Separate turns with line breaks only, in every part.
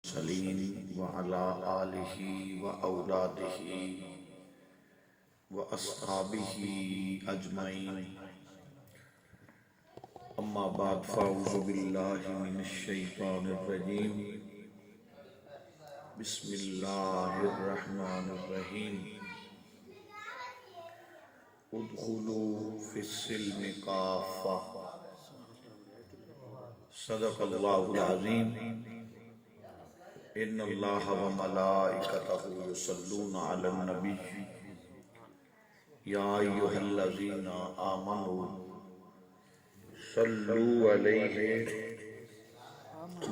سلیم وعلى آلہ وأولادہ وأصحابہ اجمعین اما بعد فاعوذ باللہ من الشیطان الرجیم بسم اللہ الرحمن الرحیم ادخلوا فی السلم کافہ صدق اللہ العظیم ان اللہ و ملائکتہ یصلون علی النبی یا ایھا الذین آمنوا صلوا علیہ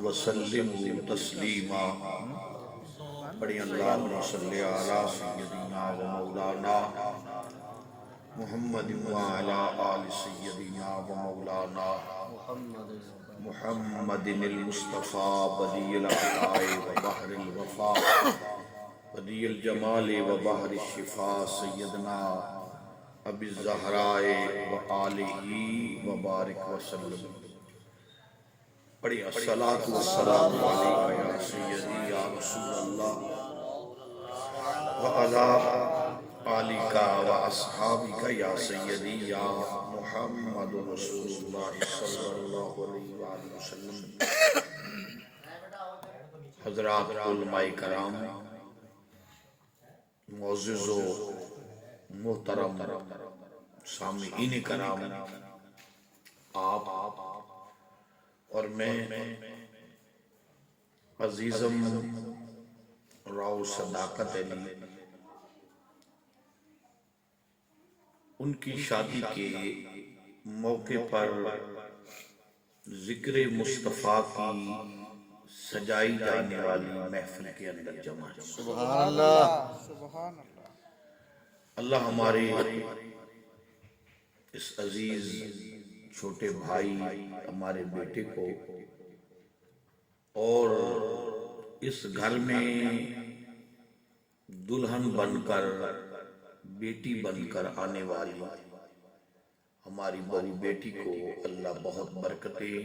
وسلموا تسلیما پڑھی اللہم صلی علی سیدنا و مولانا محمد وعلی آل سیدنا و مولانا محمد المصطفى بدیع العطاء و بحر الوفاء بدیع الجمال و بحر الشفاء سیدنا ابی الزہراء و آلہ و بارک وسلم پڑھی الصلاۃ والسلام علیکہ یا سیدی یا رسول اللہ و علی آلک و اصحابک یا سیدی یا محمد رسول اللہ صلی اللہ علیہ وآلہ وسلم حضرات علماء کرام معزز و محترم سامعین کرام آپ اور میں عزیزم راؤ صداقت علی ان کی شادی کے موقع پر ذکر مصطفیٰ کی سجائی جانے والی محفل کے اندر جمع ہے۔
سبحان اللہ۔
اللہ ہمارے اس عزیز چھوٹے بھائی ہمارے بیٹے کو اور اس گھر میں دلہن بن کر بیٹی بن کر آنے والی ہماری بڑی بیٹی کو اللہ بہت برکتیں،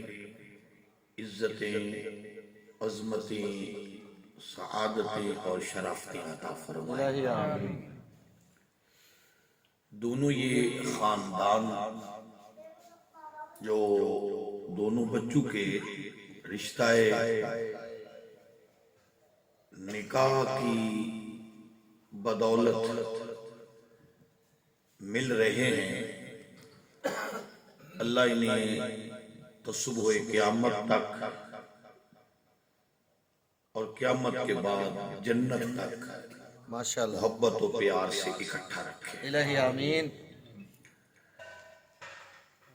عزتیں، عظمتیں، سعادتیں اور شرافتیں عطا فرمائے۔ دونوں یہ خاندان جو دونوں بچوں کے رشتہ نکاح کی بدولت مل رہے ہیں، اللہ انہیں تو صبح قیامت تک اور قیامت کے بعد جنت تک
ماشاءاللہ
محبت و پیار سے اکٹھا رکھے۔
الہی آمین۔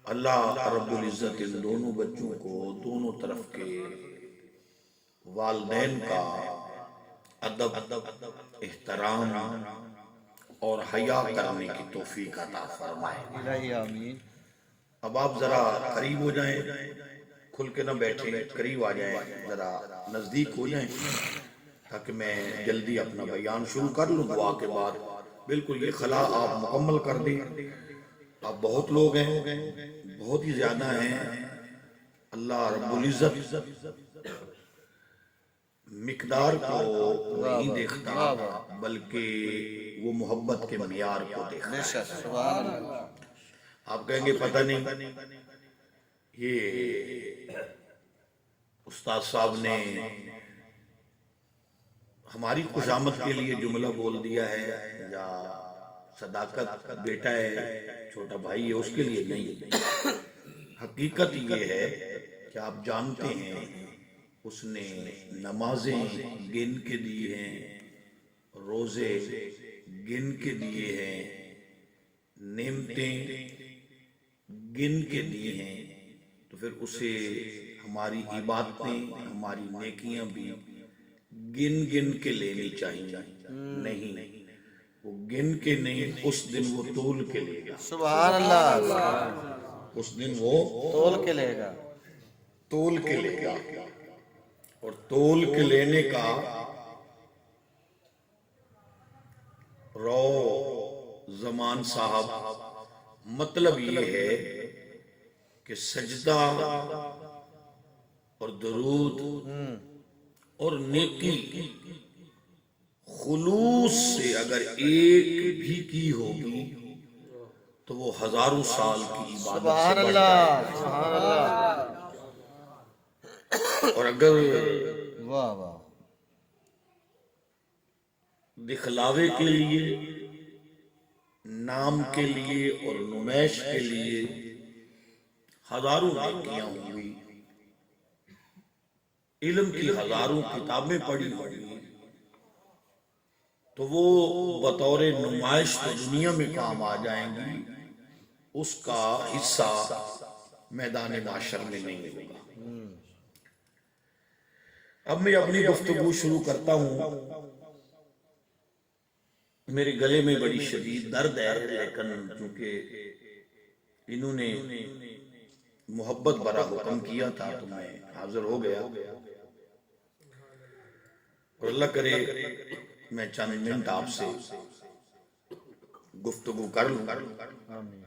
اللہ رب العزت ان دونوں بچوں کو دونوں طرف کے والدین کا ادب، احترام اور حیا کرنے کی توفیق عطا فرمائے۔
الہی آمین۔
اب آپ ذرا قریب ہو جائیں، کھل کے نہ بیٹھیں، قریب آ جائیں، ذرا نزدیک ہو جائیں تاکہ میں جلدی اپنا بیان شروع کر لوں۔ دعا کے بعد بالکل یہ خلا آپ مکمل کر دیں۔ آپ بہت لوگ ہیں، بہت ہی زیادہ ہیں۔ اللہ رب العزت مقدار کو نہیں دیکھتا بلکہ وہ محبت کے معیار کو دیکھتا ہے۔
سبحان اللہ۔
آپ کہیں گے پتہ نہیں یہ استاد صاحب نے ہماری خوشامد کے لیے جملہ بول دیا ہے یا صداقت بیٹا ہے، چھوٹا بھائی ہے، اس کے لیے نہیں۔ حقیقت یہ ہے کہ آپ جانتے ہیں اس نے نمازیں گن کے دیے ہیں، روزے گن کے دیے ہیں، نعمتیں گن کے دیے ہیں، تو پھر اسے ہماری عبادتیں، ہماری نیکیاں بھی گن گن کے لینی چاہیے۔ نہیں، وہ گن کے نہیں، اس دن وہ تول کے لے گا۔
سبحان اللہ۔
اس دن وہ
تول کے لے گا۔
تول کے لے گا، اور تول کے لینے کا رو زمان صاحب مطلب یہ ہے کہ سجدہ اور درود اور نیکی خلوص سے اگر ایک بھی کی ہوگی تو وہ ہزاروں سال کی عبادت
سبحان
سے بڑھ
اللہ
جائے
سبحان اللہ
گی۔ اور اگر
واہ واہ
دکھلاوے کے لیے، نام کے لیے اور نمائش کے لیے ہزاروں نیکیاں ہوں گی، علم کی ہزاروں کتابیں پڑھی ہوں گی، تو وہ بطور نمائش تو دنیا میں کام آ جائیں گی، اس کا حصہ میدان معاشر میں نہیں ہوگا۔ اب میں اپنی گفتگو شروع کرتا ہوں۔ میرے گلے میں بڑی شدید درد ہے، لیکن چونکہ انہوں نے محبت برا حکم کیا تھا تو میں حاضر ہو گیا، اور اللہ کرے میں چند منٹ آپ سے گفتگو کر لوں۔
آمین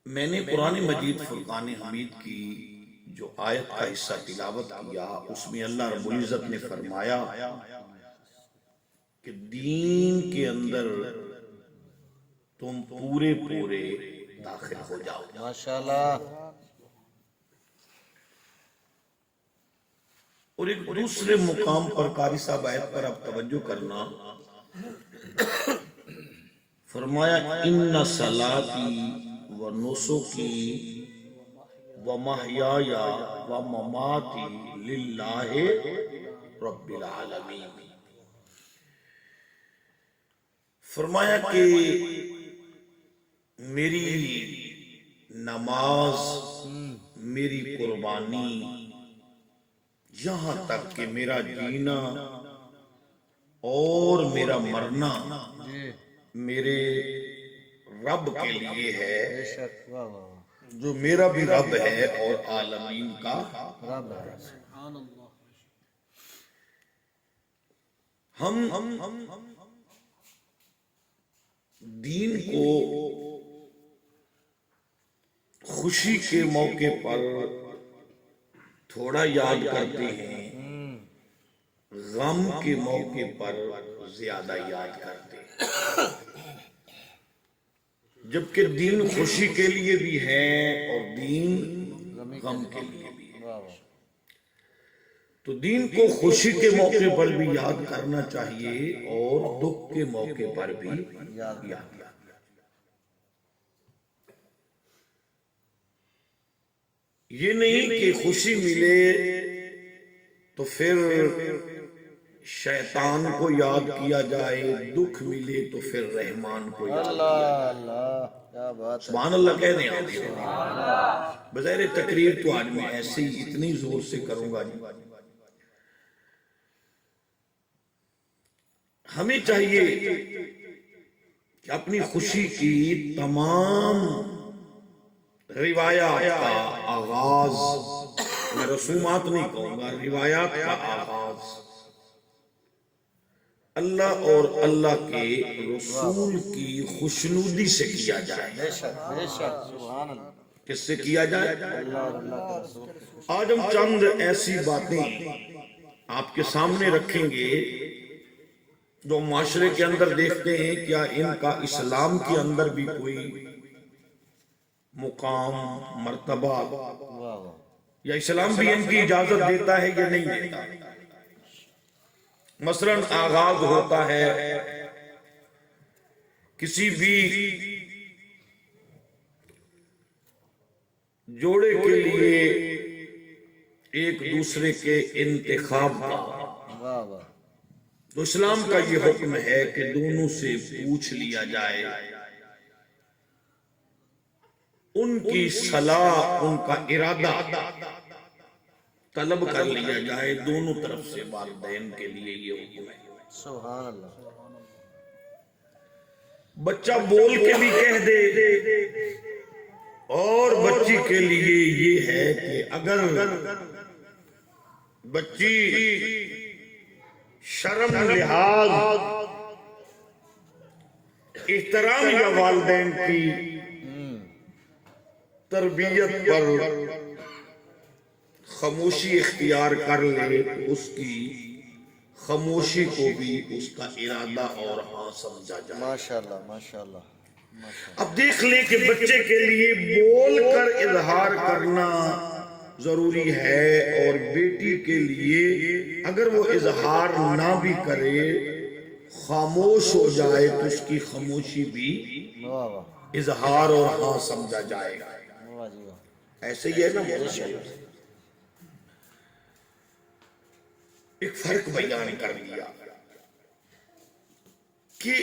میں نے قرآن مجید فرقان حمید کی جو آیت کا حصہ تلاوت کیا، اس میں اللہ رب العزت نے فرمایا کہ دین کے اندر تم پورے پورے داخل ہو جاؤ۔
ماشاءاللہ
اور ایک دوسرے مقام پر قاری صاحب آیت پر اب توجہ کرنا، فرمایا ان صلاتی و نسکی و محیای و مماتی للہ رب العالمین۔ فرمایا کہ میری نماز، میری قربانی، یہاں تک کہ میرا جینا اور میرا مرنا
جی
میرے رب کے لیے ہے،
بے شک واہ واہ واہ
جو میرا بھی رب ہے اور عالمین کا
رب ہے۔
ہم دین کو خوشی کے موقع پر تھوڑا یاد کرتے ہیں، غم کے موقع پر زیادہ یاد کرتے ہیں، جبکہ دین خوشی کے لیے بھی ہے اور دین غم کے لیے بھی ہے۔
واہ واہ
تو دین کو خوشی کے موقع پر بھی یاد کرنا چاہیے اور دکھ کے موقع پر بھی یاد کرنا۔ یہ نہیں کہ خوشی ملے تو پھر شیطان کو یاد کیا جائے، دکھ ملے تو پھر رحمان کو یاد
اللہ
کیا جائے۔
اللہ کیا بات ہے۔
سبحان اللہ کہہ دیں آپ۔ بظاہر تقریر تو آج میں ایسے ہی اتنی زور سے کروں گا جی۔ ہمیں چاہیے کہ اپنی خوشی کی تمام روایات کا آغاز، میں رسومات نہیں کہوں گا، روایات کا آغاز اللہ اور اللہ کے رسول کی خوشنودی سے کیا جائے۔
بے شک سبحان اللہ
کس سے کیا جائے؟
اللہ اور اللہ کے رسول کی خوشی۔
آج ہم چند ایسی باتیں آپ کے سامنے رکھیں گے جو معاشرے کے اندر دیکھتے ہیں، کیا ان کا اسلام کے اندر بھی کوئی مقام، مرتبہ،
واہ واہ
یا اسلام بھی ان کی اجازت دیتا ہے یا نہیں دیتا۔ مثلا آغاز ہوتا ہے کسی بھی جوڑے کے لیے ایک دوسرے کے انتخاب کا،
واہ واہ
تو اسلام کا یہ حکم ہے کہ دونوں سے پوچھ لیا جائے، ان کی صلاح، ان کا ارادہ طلب کر لیا جائے، دونوں طرف سے والدین کے لیے یہ حکم ہے۔
سبحان اللہ
بچہ بول کے بھی کہہ دے اور بچی کے لیے یہ ہے کہ اگر بچی شرم، لحاظ، احترام یا والدین کی تربیت پر خاموشی اختیار کر لے تو اس کی خاموشی کو بھی اس کا ارادہ اور ہاں سمجھا جائے.
ماشاءاللہ ماشاءاللہ ماشاءاللہ.
اب دیکھ لیں کہ بچے کے لیے بول کر اظہار کرنا ضروری ہے اور بیٹی کے لیے اگر وہ اظہار نہ بھی کرے خاموش ہو جائے تو اس کی خاموشی بھی
واہ واہ
اظہار اور ہاں سمجھا جائے گا.
واہ جی واہ.
ایسے ہی ہے نا مولانا. ایک فرق بیان کر دیا کہ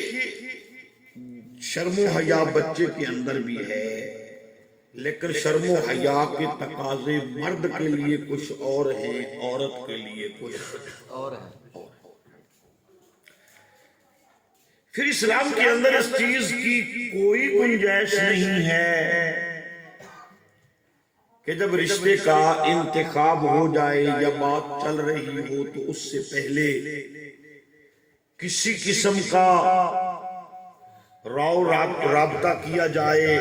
شرم و حیا بچے کے اندر بھی ہے لیکن شرم و حیا کے تقاضے مرد کے لیے کچھ اور ہیں عورت کے لیے کچھ
اور ہے.
پھر اسلام کے اندر اس چیز کی کوئی گنجائش نہیں ہے کہ جب رشتے کا انتخاب ہو جائے یا بات چل رہی ہو تو اس سے پہلے کسی قسم کا رابطہ کیا جائے،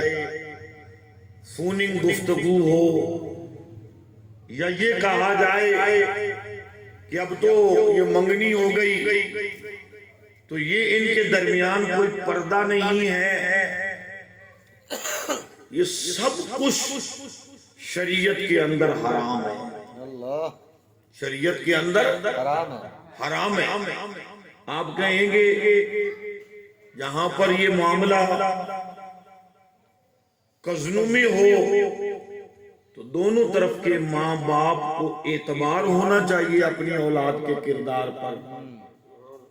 فوننگ گفتگو ہو، یا یہ کہا جائے کہ اب تو یہ منگنی ہو گئی تو یہ ان کے درمیان کوئی پردہ نہیں ہے. یہ سب کچھ شریعت کے اندر حرام ہے.
اللہ
شریعت کے اندر
حرام ہے.
حرام ہے. آپ کہیں گے جہاں پر یہ معاملہ کزنوں میں ہو تو دونوں طرف کے ماں باپ کو اعتبار ہونا چاہیے اپنی اولاد کے کردار پر.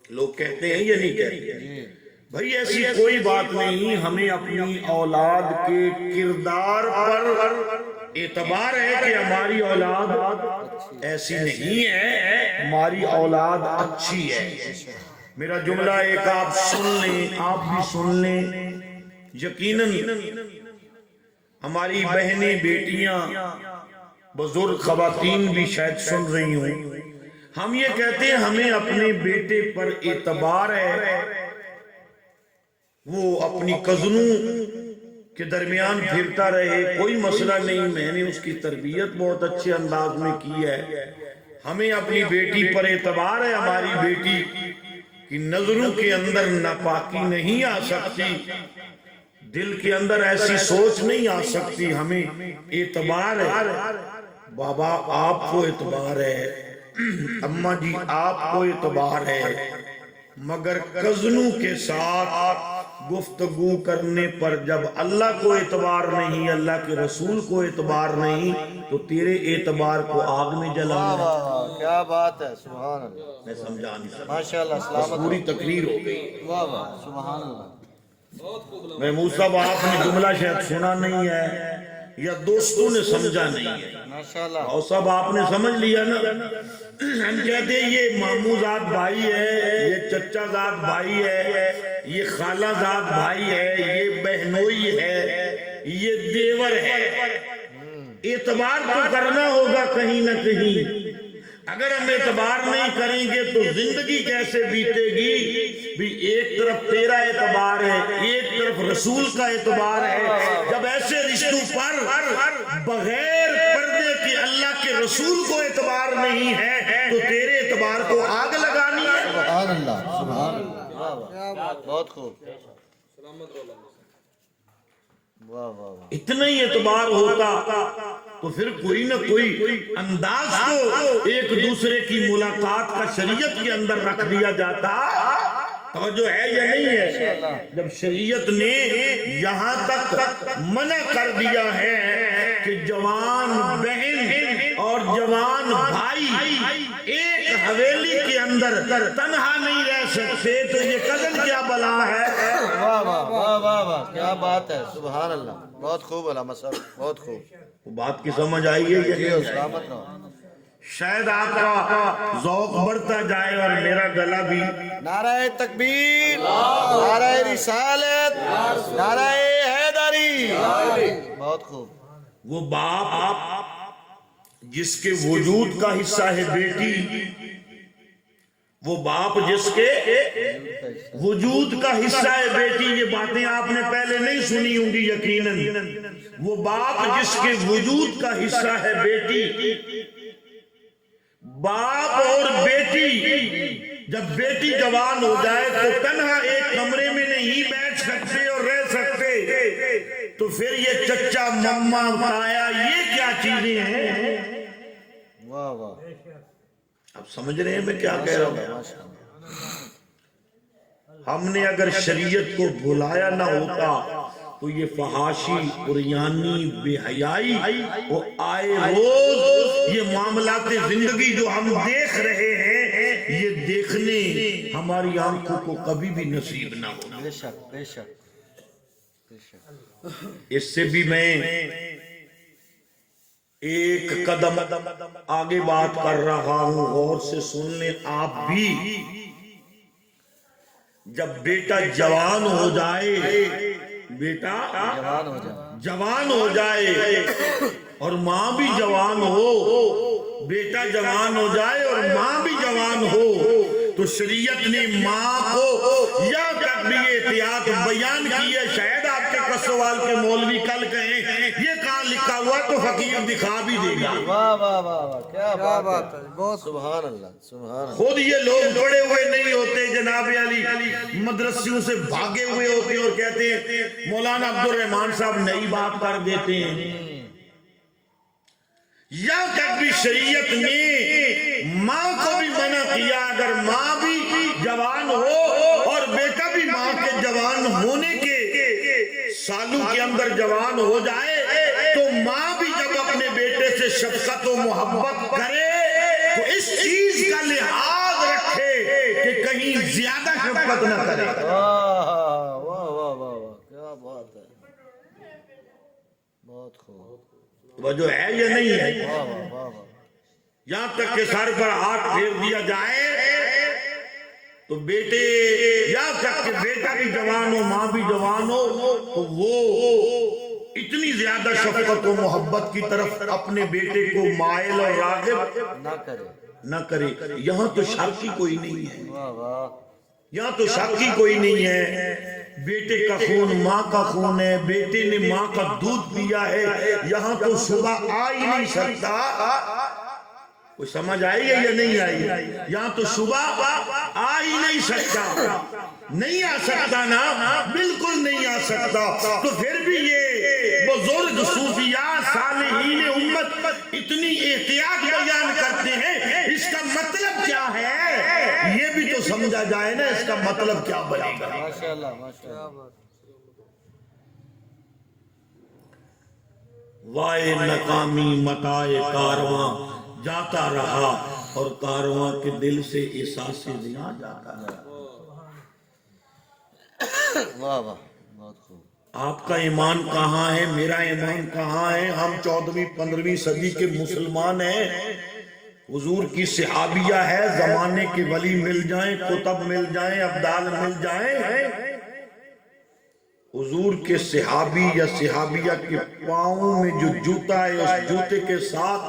لوگ کہتے ہیں یا نہیں کہتے؟ بھائی ایسی کوئی بات نہیں، ہمیں اپنی اولاد کے کردار پر اعتبار ہے کہ ہماری اولاد ایسی نہیں ہے، ہماری اولاد اچھی ہے. میرا جملہ ایک آپ سن لیں، آپ بھی سن لیں. یقیناً ہماری بہنیں، بیٹیاں، بزرگ خواتین بھی شاید سن رہی ہوں. ہم یہ کہتے ہیں ہمیں اپنے بیٹے پر اعتبار ہے، وہ اپنی کزنوں کے درمیان پھرتا رہے، کوئی مسئلہ نہیں، میں نے اس کی تربیت بہت اچھے انداز میں کی ہے. ہمیں اپنی بیٹی پر اعتبار ہے، ہماری بیٹی کی نظروں کے اندر ناپاکی نہیں آ سکتی، دل کے اندر ایسی سوچ نہیں آ سکتی، ہمیں اعتبار ہے. بابا آپ کو اعتبار ہے، اماں جی آپ کو اعتبار ہے، مگر کزنوں کے ساتھ گفتگو کرنے پر جب اللہ کو اعتبار نہیں، اللہ کے رسول کو اعتبار نہیں، تو تیرے اعتبار کو آگ میں جلانا ہے.
واہ واہ کیا بات ہے. سبحان اللہ.
میں سمجھا نہیں سکتا،
ماشاءاللہ.
بس
سلامت
پوری تقریر ہو گئی.
واہ واہ سبحان اللہ.
محمود صاحب آپ نے جملہ شاید سنا نہیں ہے یا دوستوں نے سمجھا نہیں ہے.
ماشاءاللہ.
اور سب آپ نے سمجھ لیا نا. ہم کہتے ہیں یہ ماموں زاد بھائی ہے، یہ چچا زاد بھائی ہے، یہ خالہ زاد بھائی ہے، یہ بہنوئی ہے، یہ دیور ہے. اعتبار تو کرنا ہوگا کہیں نہ کہیں. اگر ہم اعتبار نہیں کریں گے تو زندگی کیسے بیتے گی؟ بھی ایک طرف تیرا اعتبار ہے، ایک طرف رسول کا اعتبار ہے. جب ایسے رشتوں پر بغیر پردے کے اللہ کے رسول کو اعتبار نہیں ہے تو تیرے اعتبار کو آگ لگانی ہے.
سبحان اللہ. سبحان اللہ. واہ واہ بہت خوب. واہ واہ واہ.
اتنا ہی اعتبار ہوتا تو پھر کوئی نہ کوئی انداز کو ایک دوسرے کی ملاقات کا شریعت کے اندر رکھ دیا جاتا. توجہ ہے یا نہیں ہے؟ جب شریعت نے یہاں تک منع کر دیا ہے کہ جوان بہن اور جوان بھائی ایک حویلی کے اندر تنہا نہیں رہ سکتے تو یہ کزن کیا بلا ہے.
واہ واہ واہ واہ واہ کیا بات ہے. سبحان اللہ. بہت خوب علامہ صاحب بہت خوب.
وہ بات کی سمجھ آئی ہے یا
جی
نہیں؟
سلامت رہو.
شاید آپ کا ذوق بڑھتا جائے اور میرا گلا بھی.
نعرہ تکبیر، نعرہ رسالت، نعرہ حیدری. بہت خوب.
وہ باپ جس کے وجود کا حصہ ہے بیٹی، وہ باپ جس کے وجود کا حصہ ہے بیٹی، یہ باتیں آپ نے پہلے نہیں سنی ہوں گی یقیناً. وہ باپ جس کے وجود کا حصہ ہے بیٹی، باپ اور بیٹی، جب بیٹی جوان ہو جائے تو تنہا ایک کمرے میں نہیں بیٹھ سکتے اور رہ سکتے، تو پھر یہ چچا مما تایا یہ کیا چیزیں ہیں؟
واہ واہ،
اب سمجھ رہے ہیں میں کیا کہہ رہا ہوں؟
ماشاء اللہ۔
ہم نے اگر شریعت کو بھلایا نہ ہوتا تو یہ فحاشی، قریانی، بے حیائی اور آئے روز یہ معاملات زندگی جو ہم دیکھ رہے ہیں، یہ دیکھنے ہماری آنکھوں کو کبھی بھی نصیب نہ ہونا۔
بے شک بے شک بے شک۔
اس سے بھی میں ایک قدم آگے بات کر رہا ہوں، غور سے سن لیں آپ بھی۔ جب بیٹا جوان ہو جائے، بیٹا
جوان ہو جائے،
جوان ہو جائے اور ماں بھی جوان ہو، بیٹا جوان ہو جائے اور ماں بھی جوان ہو، تو شریعت نے ماں کو یا تک بھی احتیاط بیان کی ہے۔ شاید آپ کے کسوال کے مولوی کل کہیں یہ کہاں لکھا ہوا تو فقیر دکھا بھی دے گا۔
واہ واہ واہ واہ، کیا بات ہے، بہت سبحان اللہ سبحان اللہ۔
خود یہ لوگ پڑے ہوئے نہیں ہوتے جناب علی، مدرسیوں سے بھاگے ہوئے ہوتے ہیں اور کہتے ہیں مولانا عبد الرحمان صاحب نئی بات کر دیتے ہیں۔ یا تک بھی شریعت نے ماں کو بھی منع کیا، اگر ماں بھی جوان ہو اور بیٹا بھی ماں کے جوان ہونے کے سالوں کے اندر جوان ہو جائے، تو ماں بھی جب اپنے بیٹے سے شفقت و محبت کرے تو اس چیز کا لحاظ رکھے کہ کہیں زیادہ شفقت نہ کرے۔
واہ واہ واہ واہ، کیا بات ہے، بہت خوب،
وجہ ہے یا نہیں ہے؟
واہ واہ واہ واہ،
یہاں تک کہ سر پر ہاتھ پھیر دیا جائے تو بیٹے، یہاں تک کہ بیٹا بھی جوان ہو ماں بھی جوان ہو تو وہ اتنی زیادہ شفقت و محبت کی طرف اپنے بیٹے کو مائل اور راغب
نہ کرے،
نہ کرے۔ یہاں تو شک ہی کوئی نہیں ہے،
واہ واہ،
یہاں تو شک ہی کوئی نہیں ہے۔ بیٹے کا خون ماں کا خون ہے، بیٹے نے ماں کا دودھ پیا ہے، یہاں تو صبح آ ہی نہیں سکتا۔ کوئی سمجھ آئی ہے یا نہیں آئی؟ یہاں تو صبح آ ہی نہیں سکتا، نہیں آ سکتا نا، بالکل نہیں آ سکتا۔ تو پھر بھی یہ بزرگ صوفیاء صالحین امت اتنی احتیاط بیان کرتے ہیں، اس کا مطلب کیا ہے یہ بھی تو سمجھا جائے نا، اس کا مطلب کیا بنے گا۔
ماشاء اللہ ماشاء اللہ،
وائے ناکامی متائے کارواں جاتا رہا اور کارواں کے دل سے احساس زیاں جاتا رہا۔
واہ واہ، بہت خوب،
آپ کا ایمان کہاں ہے، میرا ایمان کہاں ہے؟ ہم 14ویں 15ویں صدی کے مسلمان ہیں، حضور کی صحابیہ ہے، زمانے کے ولی مل جائیں، کتب مل جائیں، ابدال مل جائیں، حضور کے صحابی یا صحابیہ کے پاؤں میں جو جوتا ہے اس جوتے کے ساتھ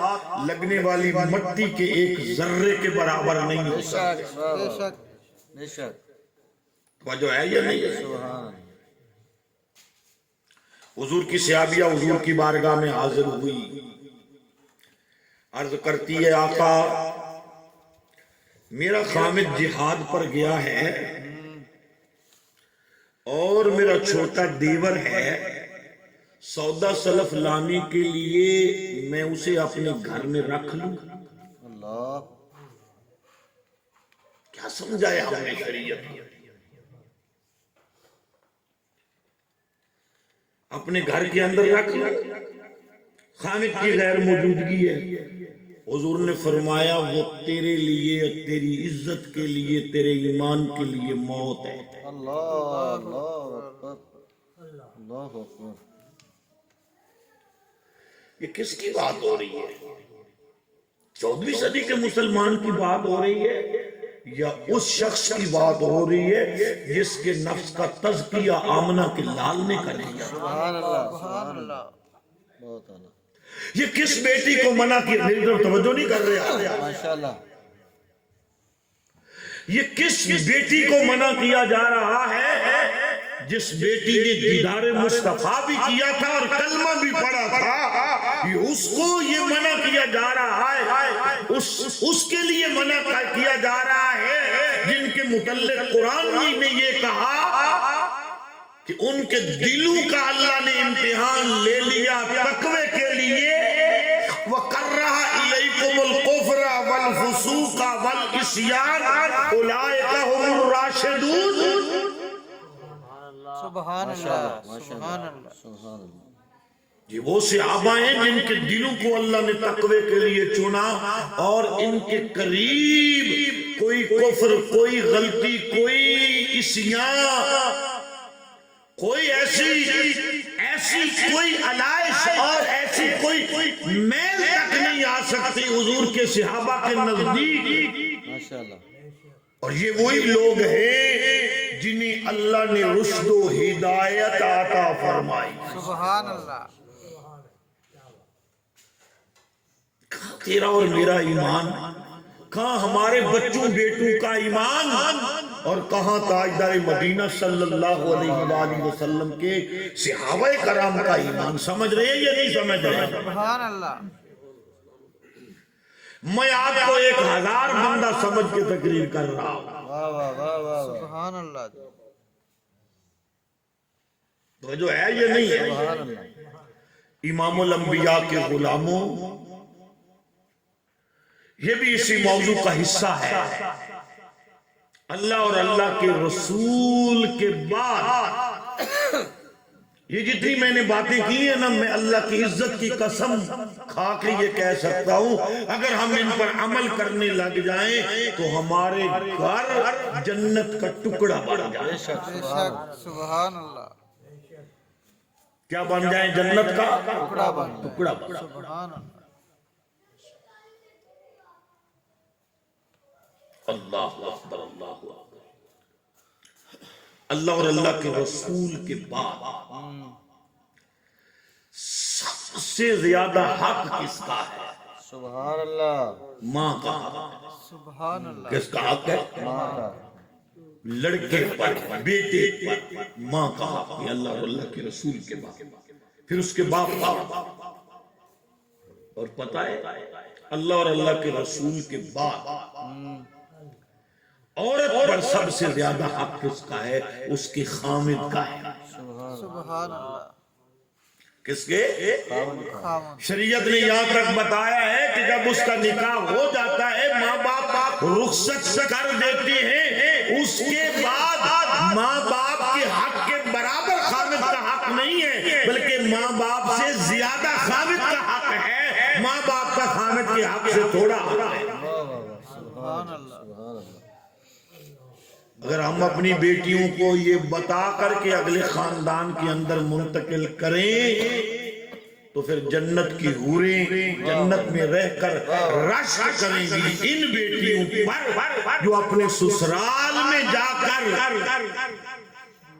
لگنے والی مٹی کے ایک ذرے کے برابر نہیں
بے
ہوتا۔
شک بے شک بے شک،
وجہ ہے یا نہیں ہے؟
سبحان اللہ،
حضور کی صحابیہ حضور کی بارگاہ میں حاضر ہوئی، عرض کرتی ہے آقا میرا خامد جہاد پر گیا ہے اور میرا چھوٹا دیور ہے، سودا سلف لانے کے لیے میں اسے اپنے گھر میں رکھ لوں؟
اللہ،
کیا سمجھایا ہم نے شریعت میں؟ اپنے گھر کے اندر رکھ لوں، خامد کی غیر موجودگی ہے۔ حضور نے فرمایا وہ تیرے لیے، تیری عزت کے لیے، تیرے ایمان کے لیے موت ہے۔
اللہ اللہ اکبر، اللہ اکبر،
یہ کس کی بات ہو رہی ہے؟ 14ویں صدی کے مسلمان کی بات ہو رہی ہے یا اس شخص کی بات ہو رہی ہے جس کے نفس کا تزکیہ آمنہ کے لال نے کر دیا؟
سبحان اللہ سبحان اللہ، بہت اعلیٰ،
یہ کس بیٹی کو منع کیا؟ میری طرف توجہ نہیں کر رہے آپ؟
ماشاء اللہ،
یہ کس بیٹی کو منع کیا جا رہا ہے جس بیٹی نے دیدار مصطفیٰ بھی کیا تھا اور کلمہ بھی پڑھا تھا؟ اس کو یہ منع کیا جا رہا ہے، اس کے لیے منع کیا جا رہا ہے جن کے متعلق قرآن نے یہ کہا کہ ان کے دلوں کا اللہ نے امتحان لے لیا تقوی کے لیے وَقَرَّهَ إِلَيْكُمُ الْكُفْرَ وَالْفُسُوقَ وَالْعِصْيَانَ أُولَٰئِكَ هُمُ الرَّاشِدُونَ۔
سبحان اللہ، سبحان اللہ۔
یہ وہ صحابہ ہیں جن کے دلوں کو اللہ نے تقوی کے لیے چنا اور ان کے قریب کوئی کفر، کوئی غلطی، کوئی عصیان، کوئی ایسی کوئی علائش اور ایسی کوئی میل تک نہیں آ سکتی حضور کے صحابہ کے نزدیک۔ اور یہ وہی لوگ ہیں جنہیں اللہ نے رشد و ہدایت عطا فرمائی۔
سبحان اللہ۔
کہاں تیرا اور میرا ایمان، کہاں ہمارے بچوں بیٹوں کا ایمان، اور کہاں تاجدار مدینہ صلی اللہ علیہ وآلہ وسلم کے صحابہ کرام کا ایمان؟ سمجھ رہے ہیں یا نہیں سمجھ رہے ہیں؟
سبحان اللہ۔
میں آپ کو 1000 بندہ سمجھ کے تقریر کر رہا ہوں۔
واہ واہ واہ واہ، سبحان اللہ۔
تو جو ہے یہ نہیں ہے۔
سبحان اللہ۔
امام الانبیاء کے غلاموں، یہ بھی اسی موضوع کا حصہ ہے۔ اللہ اور اللہ کے رسول کے بعد یہ جتنی میں نے باتیں کی ہیں نا، میں اللہ کی عزت کی قسم کھا کے یہ کہہ سکتا ہوں، اگر ہم ان پر عمل کرنے لگ جائیں تو ہمارے گھر جنت کا ٹکڑا بن جائے۔
بے شک، سبحان اللہ۔
کیا بن جائیں؟ جنت کا
ٹکڑا بن جائے۔
ٹکڑا بن جائے۔
سبحان اللہ۔
اللہ اکبر، اللہ اکبر۔ اللہ اور اللہ کے رسول کے بعد سب سے زیادہ حق کس کا ہے؟
سبحان اللہ۔
ماں کا حق۔
سبحان اللہ۔
کس کا حق ہے؟
ماں کا۔
لڑکے پر، بیٹے پر ماں کا حق ہے، اللہ اور اللہ کے رسول کے بعد۔ پھر اس کے باپ کا، اور پتہ ہے اللہ اور اللہ کے رسول کے بعد عورت پر سب سے زیادہ حق کس کا ہے؟ اس کے خامد کا ہے۔
سبحان اللہ۔
کس کے؟
خامد۔
شریعت نے یہاں تک بتایا ہے کہ جب اس کا نکاح ہو جاتا ہے، ماں باپ رخصت کر دیتے ہیں، اس کے بعد ماں باپ کے حق کے برابر خامد کا حق نہیں ہے، بلکہ ماں باپ سے زیادہ خامد کا حق ہے۔ ماں باپ کا خامد کے حق سے تھوڑا حق ہے۔
سبحان اللہ۔
اگر ہم اپنی بیٹیوں کو یہ بتا کر کے اگلے خاندان کے اندر منتقل کریں تو پھر جنت کی حوریں جنت میں رہ کر رشک کریں گی ان بیٹیوں پر جو اپنے سسرال میں جا کر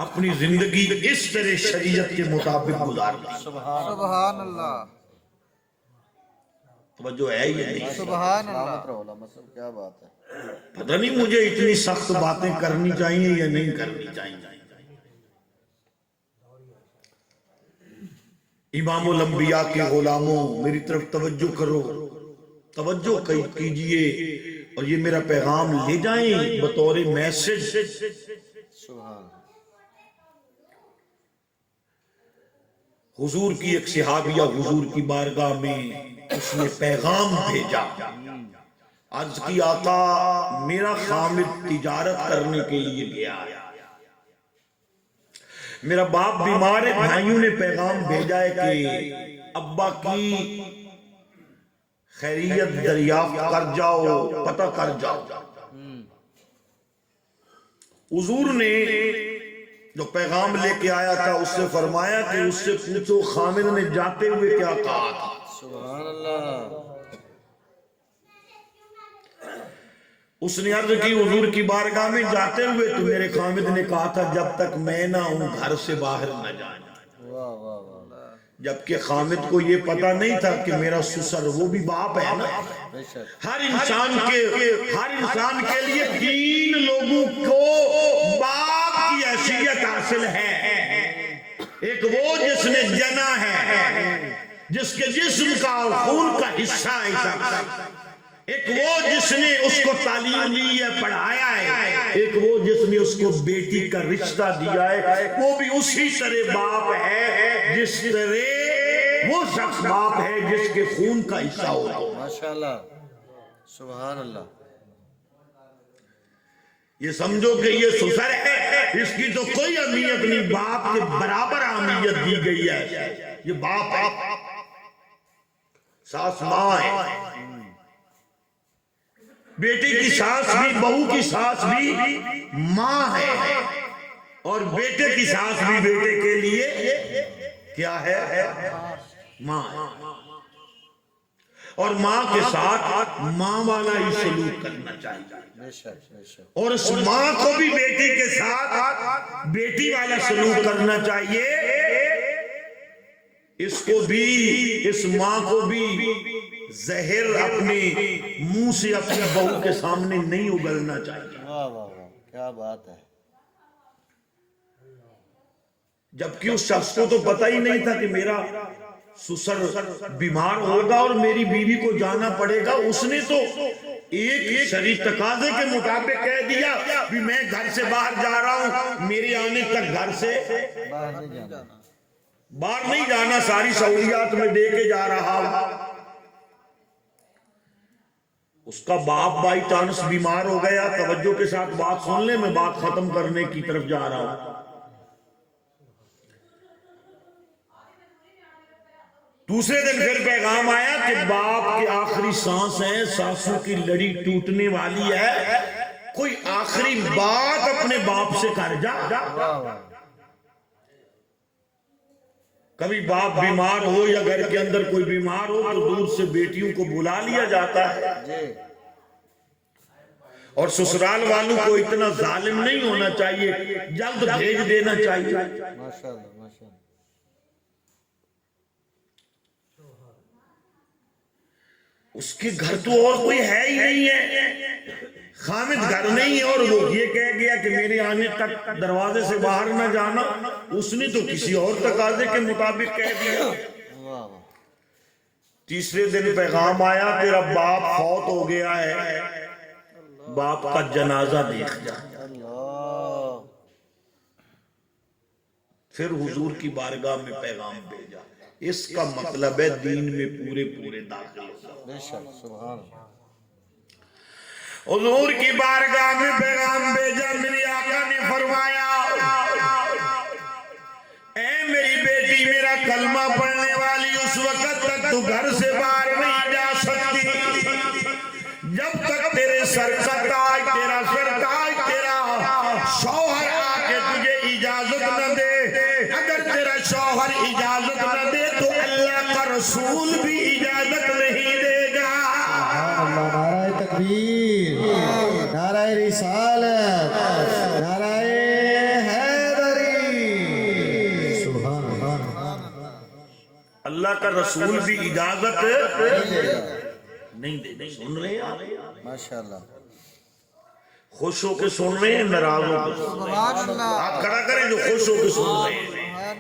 اپنی زندگی اس طرح شریعت کے مطابق گزارتی۔
سبحان اللہ۔
توجہ ہے یہ نہیں؟
سبحان اللہ۔ کیا بات ہے۔
پتہ نہیں مجھے اتنی سخت باتیں کرنی چاہیے یا نہیں کرنی چاہیے۔ امام الانبیاء کے غلاموں، میری طرف توجہ کرو، توجہ کیجئے اور یہ میرا پیغام لے جائیں بطور میسج۔ حضور کی ایک صحابیہ حضور کی بارگاہ میں اس نے پیغام بھیجا، عرض کی آقا میرا خامد تجارت کرنے کے لیے گیا ہے، میرا باپ بیمار ہے، بھائیوں نے پیغام بھیجا ہے کہ ابا کی خیریت دریافت کر جاؤ، پتہ کر جاؤ۔ حضور نے جو پیغام لے کے آیا تھا اس سے فرمایا کہ اس سے پوچھو خامد نے جاتے ہوئے کیا کہا تھا۔
سبحان اللہ۔
اس نے عرض کی حضور کی بارگاہ میں جاتے ہوئے تو میرے خامد نے کہا تھا جب تک میں نہ ہوں گھر سے باہر نہ جانا۔ جبکہ خامد کو یہ پتا نہیں تھا کہ میرا سسر وہ بھی باپ ہے نا۔ ہر انسان کے لیے 3 لوگوں کو باپ کی حیثیت حاصل ہے۔ ایک وہ جس نے جنا ہے، جس کے جسم کا اور خون کا حصہ ہے، ایک وہ جس نے اس کو تعلیم دی ہے، پڑھایا ہے، ایک وہ جس نے اس کو بیٹی کا رشتہ دیا ہے، وہ بھی اسی طرح باپ ہے جس طرح وہ شخص باپ ہے جس کے خون کا حصہ ہو۔
ماشاءاللہ، سبحان اللہ۔
یہ سمجھو کہ یہ سسر ہے، اس کی تو کوئی اہمیت نہیں، باپ کے برابر اہمیت دی گئی ہے۔ یہ باپ ہے، ساس ماں ہے، بیٹی کی ساس بھی، بہو کی ساس بھی ماں ہے، اور بیٹے کی ساس بھی بیٹے کے لیے کیا ہے؟ ماں ہے۔ اور ماں کے ساتھ ماں والا ہی سلوک کرنا چاہیے،
بے شک بے شک۔
اور اس ماں کو بھی بیٹی کے ساتھ بیٹی والا سلوک کرنا چاہیے۔ اس کو بھی، اس ماں کو بھی زہر اپنے منہ سے اپنی بہو کے سامنے نہیں اگلنا چاہیے،
واہ واہ واہ، کیا بات ہے۔
جبکہ اس شخص کو تو پتہ ہی نہیں تھا کہ میرا سسر بیمار ہوگا اور میری بیوی کو جانا پڑے گا۔ اس نے تو ایک شرعی تقاضے کے مطابق کہہ دیا بھی میں گھر سے باہر جا رہا ہوں، میرے آنے تک گھر سے باہر نہیں جانا، ساری سہولیات میں دے کے جا رہا ہوں۔ اس کا باپ بائی چانس بیمار ہو گیا، توجہ کے ساتھ بات سن لیں، میں بات ختم کرنے کی طرف جا رہا ہوں۔ دوسرے دن پھر پیغام آیا کہ باپ کی آخری سانس ہے، سانسوں کی لڑی ٹوٹنے والی ہے، کوئی آخری بات اپنے باپ سے کر جا۔ کبھی باپ بیمار ہو یا گھر کے اندر کوئی بیمار ہو تو دور سے بیٹیوں کو بلا لیا جاتا ہے، اور سسرال والوں کو اتنا ظالم نہیں ہونا چاہیے، جلد بھیج دینا چاہیے۔
ماشاءاللہ ماشاءاللہ۔
اس کے گھر تو اور کوئی ہے ہی نہیں ہے، خامد گھر نہیں ہے، اور وہ یہ کہہ گیا کہ میرے آنے تک دروازے سے باہر نہ جانا، اس نے تو کسی اور تقاضے کے مطابق کہہ دیا۔ تیسرے دن پیغام آیا تیرا باپ فوت ہو گیا ہے، باپ کا جنازہ دیکھ جا۔ پھر حضور کی بارگاہ میں پیغام بھیجا۔ اس کا مطلب ہے دین میں پورے پورے داخل ہوگا۔
بے شک، سبحان اللہ۔
حضور کی بارگاہ میں پیغام بھیجا، میرے آقا نے فرمایا اے میری بیٹی، میرا کلمہ پڑھنے والی، اس وقت تک تو گھر سے باہر نہیں جا سکتی جب تک تیرے سر کا تاج، تیرا سر تاج، تیرا شوہر آ کے تجھے اجازت نہ دے۔ اگر تیرا شوہر اجازت نہ دے تو اللہ کا رسول بھی اجازت نہیں دے گا۔
نعرہ تکبیر، نعرہ رسالت، نعرہ حیدری، سبحان اللہ۔
اللہ کا رسول بھی اجازت نہیں دے گا۔ سن رہے ہیں آپ؟
ماشاءاللہ۔
خوش ہو کے سن رہے ہیں، ناراض ہو کے سن رہے ہیں؟ آپ کھڑا کریں جو خوش ہو کے سن رہے ہیں۔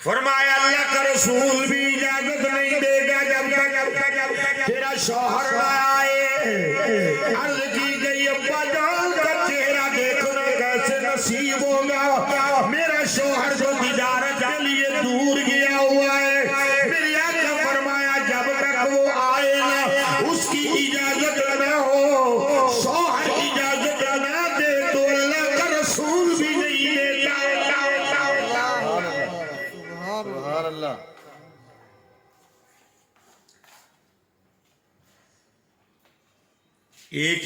فرمایا اللہ کا رسول بھی اجازت نہیں دے گا جب تک تیرا شوہر نہ آئے۔ عرض کی گئی ابا جان کا چہرہ دیکھنا کیسے نصیب ہوگا، میرا شوہر جو تجارت کے لیے دور گیا ہوا ہے۔ میری آقا فرمایا جب تک وہ آئے نا، اس کی اجازت نہ ہو، شوہر اجازت نہ دے تو اللہ کا رسول بھی نہیں دیتا۔
سبحان اللہ۔
ایک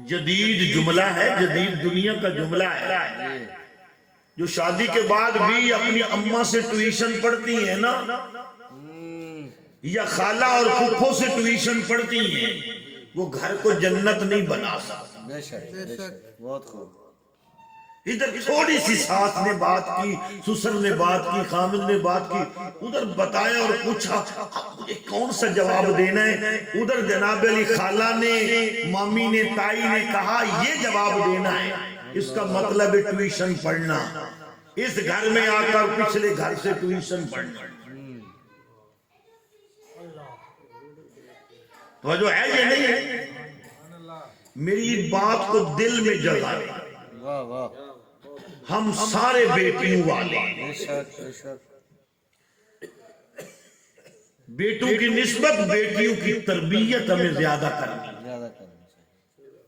جدید جملہ ہے، جدید دنیا کا جملہ ہے، جو شادی کے بعد بھی اپنی اماں سے ٹیوشن پڑھتی ہیں نا، یا خالہ اور پھپھو سے ٹیوشن پڑھتی ہیں، وہ گھر کو جنت نہیں بنا سکتا۔
بے شک بے شک، بہت خوب۔
ادھر تھوڑی سی ساس نے بات کی، سسر نے بات کی، خامد نے بات کی، ادھر بتایا اور پوچھا اب مجھے کون سا جواب دینا ہے۔ ادھر جناب علی خالہ نے، مامی نے، تائی نے کہا یہ جواب دینا ہے، اس کا مطلب ہے ٹیوشن پڑھنا، اس گھر میں آ کر پچھلے گھر سے ٹیوشن پڑھنا۔ تو جو ہے یہ نہیں ہے، میری بات کو دل میں جگا،
واہ واہ،
ہم سارے بیٹیوں والے ہیں،
بے شک بے شک،
بیٹوں کی نسبت بیٹیوں کی تربیت ہمیں زیادہ کرنی ہے،
زیادہ کرنا چاہیے،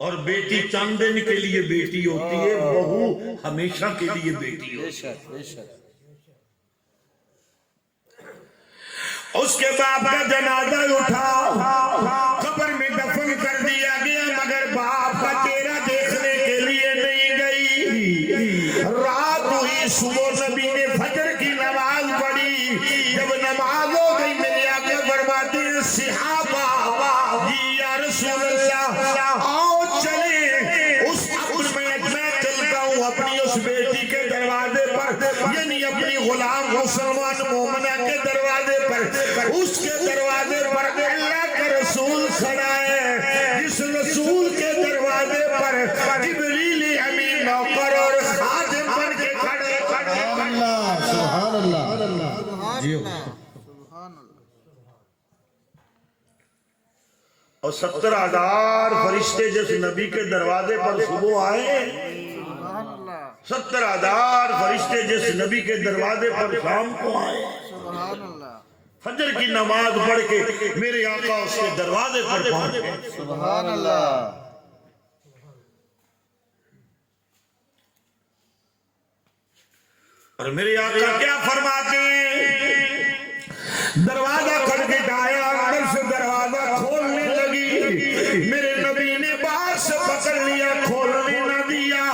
اور بیٹی چند دن کے لیے بیٹی ہوتی ہے، بہو ہمیشہ کے لیے بیٹی
بے
ہوتی
شک بے شک،
ہے۔ اس کے باپ کا جنازہ اٹھا، قبر میں دفن کر دیا گیا، مگر باپ کا چہرہ دیکھنے کے لیے نہیں گئی۔ رات ہوئی، صبح نبی نے فجر کی نماز پڑھی، جب نماز ہو گئی میرے آقا فرماتے ہیں صحابہ جی یا رسول اللہ آؤ چلیں، اس میں چلتا ہوں اپنی اس بیٹی کے دروازے پر، یعنی اپنی غلام مسلمان مومنہ کے دروازے پر، اس کے دروازے پر اللہ کا رسول کھڑا ہے، جس رسول کے دروازے پر جبریل امین نوکر اور خادم بن کے کھڑے
سبحان اللہ جی،
اور 70,000 فرشتے جس نبی کے دروازے پر صبح آئے، 70,000 فرشتے جس نبی کے دروازے پر شام کو آئے، فجر کی نماز پڑھ کے میرے آقا اس کے دروازے پر پہنچ گئے۔
سبحان اللہ،
اور میرے آقا کیا فرماتے ہیں، دروازہ کھٹکھٹایا، اندر سے دروازہ کھولنے لگی، میرے نبی نے باہر سے پکڑ لیا، کھولنے نہ دیا،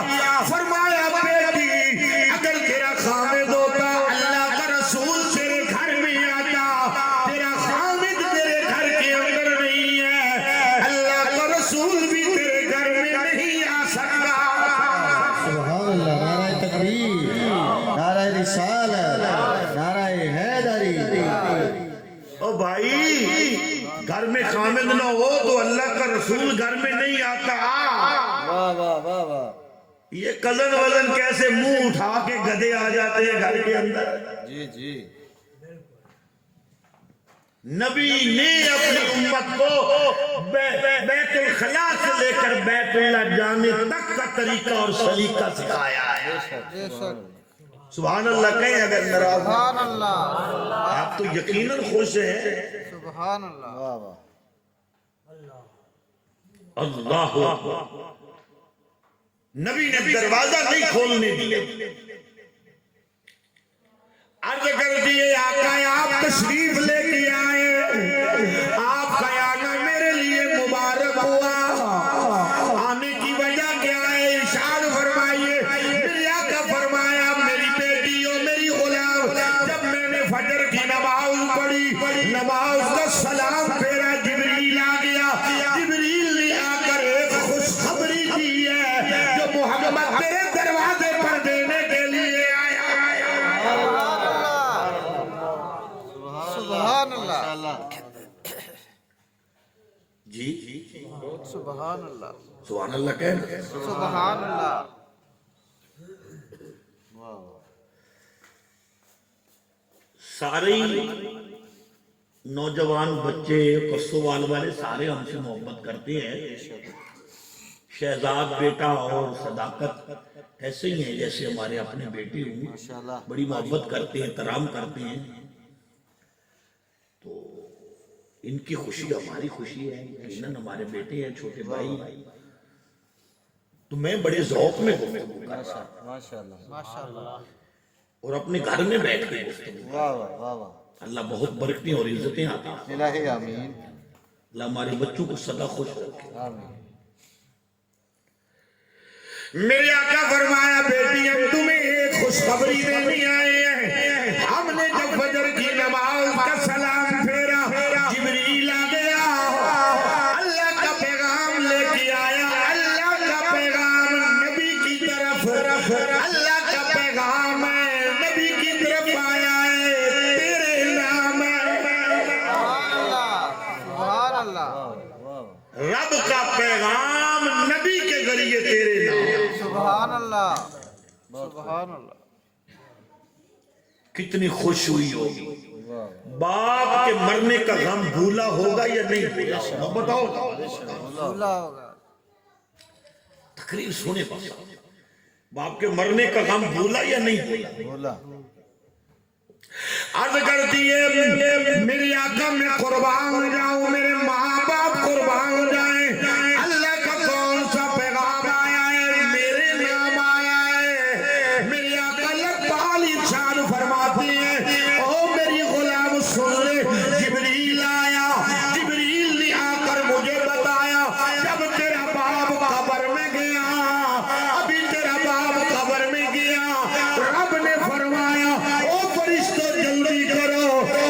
فرمایا بیٹی اگر تیرا خامد ہوتا اللہ کا رسول تیرے گھر میں آتا، تیرا خامد تیرے گھر کے اندر نہیں ہے، اللہ کا رسول بھی تیرے گھر میں نہیں آ سکتا۔
سبحان اللہ، نعرہ تکبیر، نعرہ رسالت، نعرہ حیدری۔
او بھائی گھر میں خامد نہ ہو تو اللہ کا رسول گھر میں نہیں آتا۔
واہ واہ واہ واہ،
یہ کزن وزن کیسے منہ اٹھا کے گدے آ جاتے ہیں گھر کے اندر۔
جی جی،
نبی نے اپنی امت کو بیت الخلا سے لے کر بیت اللہ جانے تک کا طریقہ اور سلیقہ سکھایا ہے۔ سبحان اللہ کہیں اگر ناراض ہیں۔
سبحان اللہ،
آپ تو یقیناً خوش ہیں۔
سبحان اللہ،
واہ واہ،
اللہ اکبر۔ نبی نے دروازہ نہیں کھولنے دیا، عرض کر دیے آقا آپ تشریف لے کے آئے، آپ کا آنا میرے لیے مبارک ہوا، آنے کی وجہ کیا ہے ارشاد فرمائیے۔ میرے آقا فرمایا میری بیٹی اور میری غلام، جب میں نے فجر کی نماز پڑھی، نماز کا سلام پھیرا، جبریل آ گیا، جبریل نے آ کر ایک خوشخبری دی ہے جو محمد تیرے دروازے پر دینے کے لیے آیا۔
سبحان اللہ،
اللہ،
جی
سبحان اللہ،
سبحان اللہ کہنا۔
سبحان اللہ،
واہ واہ،
سارے نوجوان بچے قصوال والے سارے ہم سے محبت کرتے ہیں، شہزاد بیٹا اور صداقت ایسے ہی ہیں جیسے ہمارے اپنے بیٹے ہوں،
ماشاءاللہ،
بڑی محبت کرتے ہیں، احترام کرتے ہیں، تو ان کی خوشی ہماری خوشی ہے، یقیناً ہمارے بیٹے ہیں، چھوٹے بھائی، تو میں بڑے ذوق میں گفتگو کر رہا ہوں
ماشاءاللہ،
ماشاءاللہ،
اور اپنے گھر میں بیٹھ کے گفتگو،
واہ واہ واہ واہ،
اللہ بہت برکتیں اور عزتیں آتی ہیں،
الہی آمین،
اللہ ہمارے بچوں کو سدا خوش رکھے۔
آمین،
میرے آقا فرمایا بیٹی ہم تمہیں ایک خوشخبری دینی آئے ہیں، ہم نے جب فجر کی نماز کا سلام پھیرا، جبریل آ گیا، اللہ کا پیغام لے کے آیا، اللہ کا پیغام نبی کی طرف، اللہ کا پیغام نبی کی طرف آیا ہے، تیرے نام
سبحان اللہ، سبحان اللہ،
واہ واہ،
رب کا پیغام نبی کے ذریعے تیرے نام۔
سبحان اللہ، سبحان اللہ،
کتنی خوش ہوئی ہوگی، باپ کے مرنے کا غم بھولا ہوگا یا نہیں بھولا؟ بتاؤ.
بھولا ہوگا.
تقریر سونے پاس باپ کے مرنے کا غم بھولا یا نہیں بھولا؟
بولا.
عرض کرتی ہے میری آقا میں قربان ہو جاؤں، میرے ماں باپ قربان ہو جائیں، اللہ کا کون سا پیغام آیا ہے میرے نام آیا ہے. میری آقا لبال ارشاد فرماتی ہے او میری غلام سن لے، جبریل آیا، جبریل نے آ کر مجھے بتایا جب تیرا باپ قبر میں گیا، ابھی تیرا باپ قبر میں گیا، رب نے فرمایا او فرشتوں جلدی کرو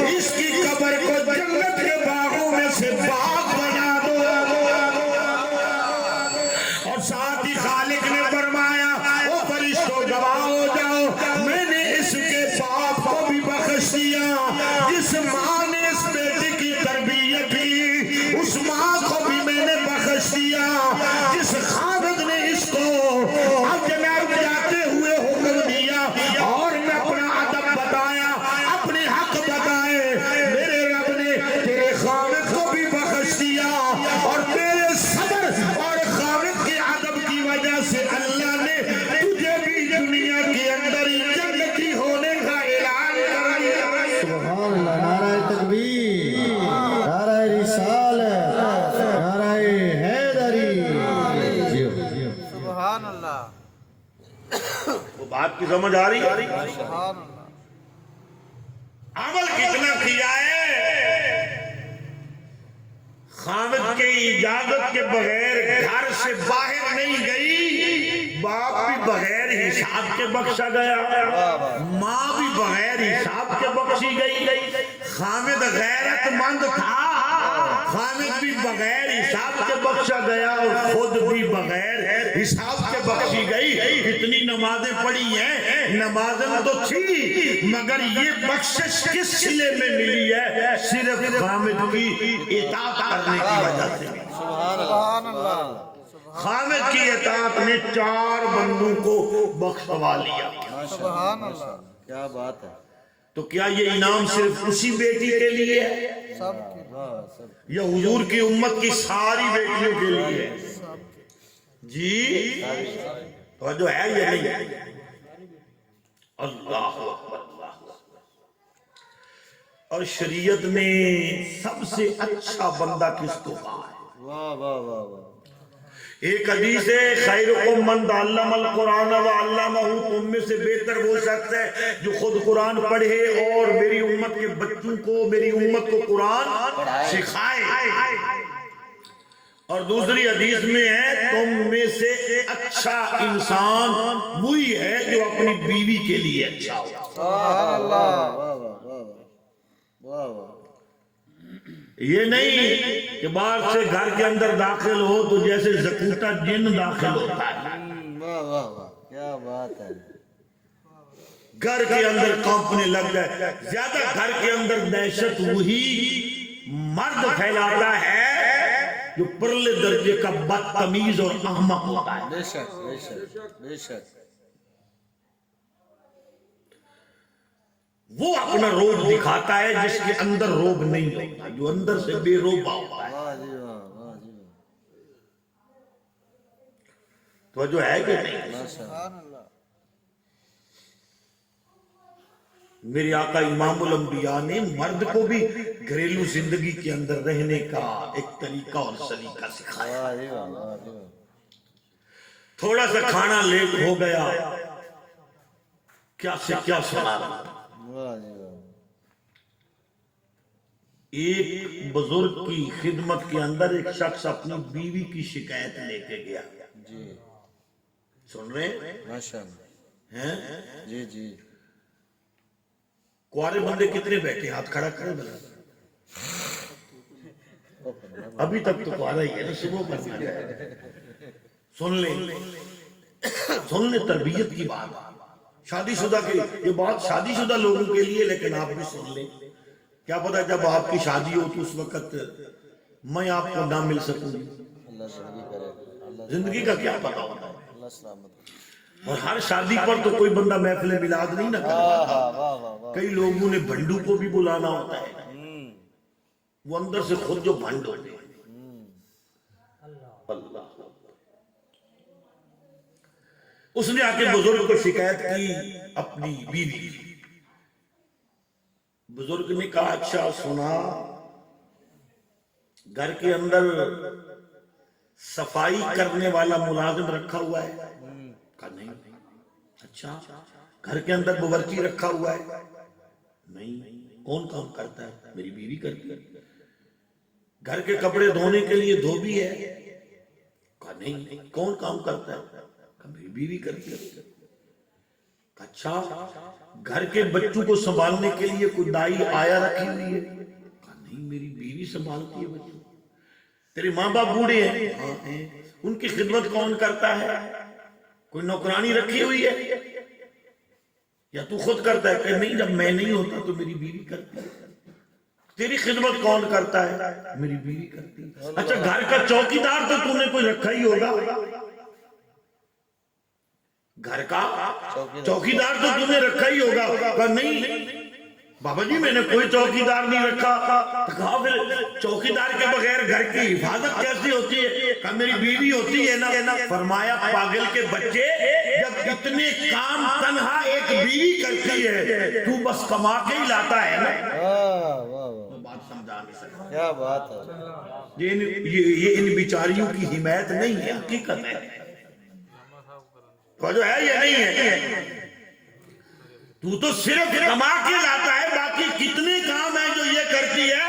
اس کی قبر کو جنت کے باغوں میں سے باغ بنا دو. اور ساتھ ہی خالق نے فرمایا او فرشتوں گواہ ہو جاؤ میں نے اس کے باپ کو بھی بخش دیا، جس ماں نے اس بیٹے کی تربیت کی اس ماں کو بھی میں نے بخش دیا، جس خالق نے اس کو اب جناب جاتے ہوئے حکم دیا اور میں اپنا ادب بتایا، اپنے حق بتائے، میرے رب نے تیرے خالق کو بھی بخش دیا اور تیرے صبر اور خالق کے ادب کی وجہ سے اللہ نے تجھے بھی دنیا کے اندر ہی جنتی ہونے کا اعلان کر دیا.
سبحان اللہ. نعرہ تکبیر، نعرہ رسالت، نعرہ حیدری.
سبحان اللہ.
وہ بات کی سمجھ آ رہی ہے؟
سبحان اللہ.
عمل کتنا کیا ہے، خامد کے اجازت کے بغیر گھر سے باہر نہیں گئی، باپ بھی بغیر حساب کے بخشا گیا، ماں بھی بغیر حساب کے بخشی گئی. خامد غیرت مند تھا، خامد بھی بغیر حساب کے بخشا گیا اور خود بھی بغیر حساب کے بخشی گئی. اتنی نمازیں پڑھی ہیں، نمازیں تو تھی مگر یہ بخشش کس سلے میں ملی ہے؟ صرف خامد کی اطاعت کرنے کی وجہ سے.
سبحان اللہ.
خامد کی اطاعت نے 4 بندوں کو بخشوا لیا.
سبحان اللہ.
کیا بات ہے.
تو کیا یہ انعام صرف اسی بیٹی کے لیے ہے
سب کے
یا حضور کی امت کی ساری بیٹیوں کے لیے ہے؟ جی توجہ ہے یا نہیں ہے؟ اللہ اکبر. اور شریعت نے سب سے اچھا بندہ کس کو کہا ہے؟
واہ واہ واہ واہ.
ایک حدیث ہے خیرکم من تعلم القرآن وعلمہ، تم میں سے بہتر وہ شخص ہے جو خود قرآن پڑھے اور میری امت کے بچوں کو، میری امت کو قرآن سکھائے. اور دوسری حدیث میں ہے تم میں سے اچھا انسان وہی ہے جو اپنی بیوی کے لیے اچھا ہو.
سبحان اللہ.
واہ واہ واہ واہ واہ.
یہ نہیں کہ باہر سے گھر کے اندر داخل ہو تو جیسے زکوٹا جن داخل ہوتا ہے.
واہ واہ واہ. کیا بات ہے.
گھر کے اندر کانپنے لگ گئے. زیادہ گھر کے اندر دہشت وہی مرد پھیلاتا ہے جو پرلے درجے کا بدتمیز اور احمق ہوتا ہے.
بے شک بے شک بے شک.
وہ اپنا روب دکھاتا ہے جس کے اندر روب نہیں ہوتا، جو اندر سے بے روبا ہوتا ہے.
واہ جی واہ واہ جی واہ.
توجہ ہے کہ نہیں؟
ماشاء اللہ.
سبحان اللہ.
میرے آقا امام الانبیاء نے مرد کو بھی گھریلو زندگی کے اندر رہنے کا ایک طریقہ اور سلیقہ سکھایا.
واہ جی واہ واہ جی واہ.
تھوڑا سا کھانا لیٹ ہو گیا، کیا سے کیا سنا.
واہ جی واہ.
ایک بزرگ کی خدمت کے اندر ایک شخص اپنی بیوی کی شکایت لے کے گیا.
جی
سن رہے ہیں؟
ماشاء اللہ.
ہیں؟
جی جی.
کوارے بندے کتنے بیٹھے؟ ہاتھ کھڑا کرے بلا. ابھی تک تو کوارا ہی ہے نا، صبح پر سن لیں تربیت کی بات. شادی شدہ کی یہ بات شادی شدہ لوگوں کے لیے، لیکن آپ بھی سن لیں. کیا پتا جب آپ کی شادی ہو تو اس وقت میں آپ کو نہ مل سکوں.
اللہ زندگی کرے. اللہ
زندگی کا کیا پتا ہوتا ہے.
اللہ سلامت.
اور ہر شادی پر تو کوئی بندہ محفل میلاد نہیں نہ کرتا.
واہ واہ واہ واہ.
کئی لوگوں نے بھنڈو کو بھی بلانا ہوتا ہے, وہ اندر سے خود جو بھنڈ ہوتے ہیں. اللہ, اس نے آ کے بزرگ کو شکایت کی اپنی بیوی. بزرگ نے کہا اچھا سنا, گھر کے اندر صفائی کرنے والا ملازم رکھا ہوا ہے؟ کہا نہیں. اچھا گھر کے اندر باورچی رکھا ہوا ہے؟ نہیں. کون کام کرتا ہے؟ میری بیوی کرتی ہے. گھر کے کپڑے دھونے کے لیے دھوبی ہے؟ کہا نہیں. کون کام کرتا ہے؟ کہا میری بیوی کرتی ہے. اچھا گھر کے بچوں کو سنبھالنے کے لیے کوئی دائی آیا رکھی ہوئی ہے؟ کہا نہیں, میری بیوی سنبھالتی ہے بچوں. تیرے ماں باپ بوڑھے ہیں؟ ہاں ہیں. ان کی خدمت کون کرتا ہے؟ کوئی نوکرانی رکھی ہوئی ہے یا تو خود کرتا ہے؟ کہ نہیں, جب میں نہیں ہوتا تو میری بیوی کرتی ہے. تیری خدمت کون کرتا ہے؟ میری بیوی کرتی ہے. اچھا گھر کا چوکیدار تو تم نے کوئی رکھا ہی ہوگا. گھر کا چوکیدار تو تم نے رکھا ہی ہوگا. کہا نہیں بابا جی میں نے کوئی چوکیدار نہیں رکھا. کہا پھر چوکیدار کے بغیر گھر کی حفاظت کیسی ہوتی ہے؟ کہا میری بیوی ہوتی ہے نا. فرمایا پاگل کے بچے, جب اتنے کام تنہا ایک بیوی کرتی ہے تو بس کما کے ہی لاتا ہے نا.
واہ واہ واہ.
بات سمجھا نہیں سکتا.
کیا بات ہے.
یہ ان بیچاریوں کی حمایت نہیں ہے, حقیقت ہے. جو ہے یہ نہیں ہے. تو صرف کما کے لاتا ہے, باقی کتنے کام ہیں جو یہ کرتی ہے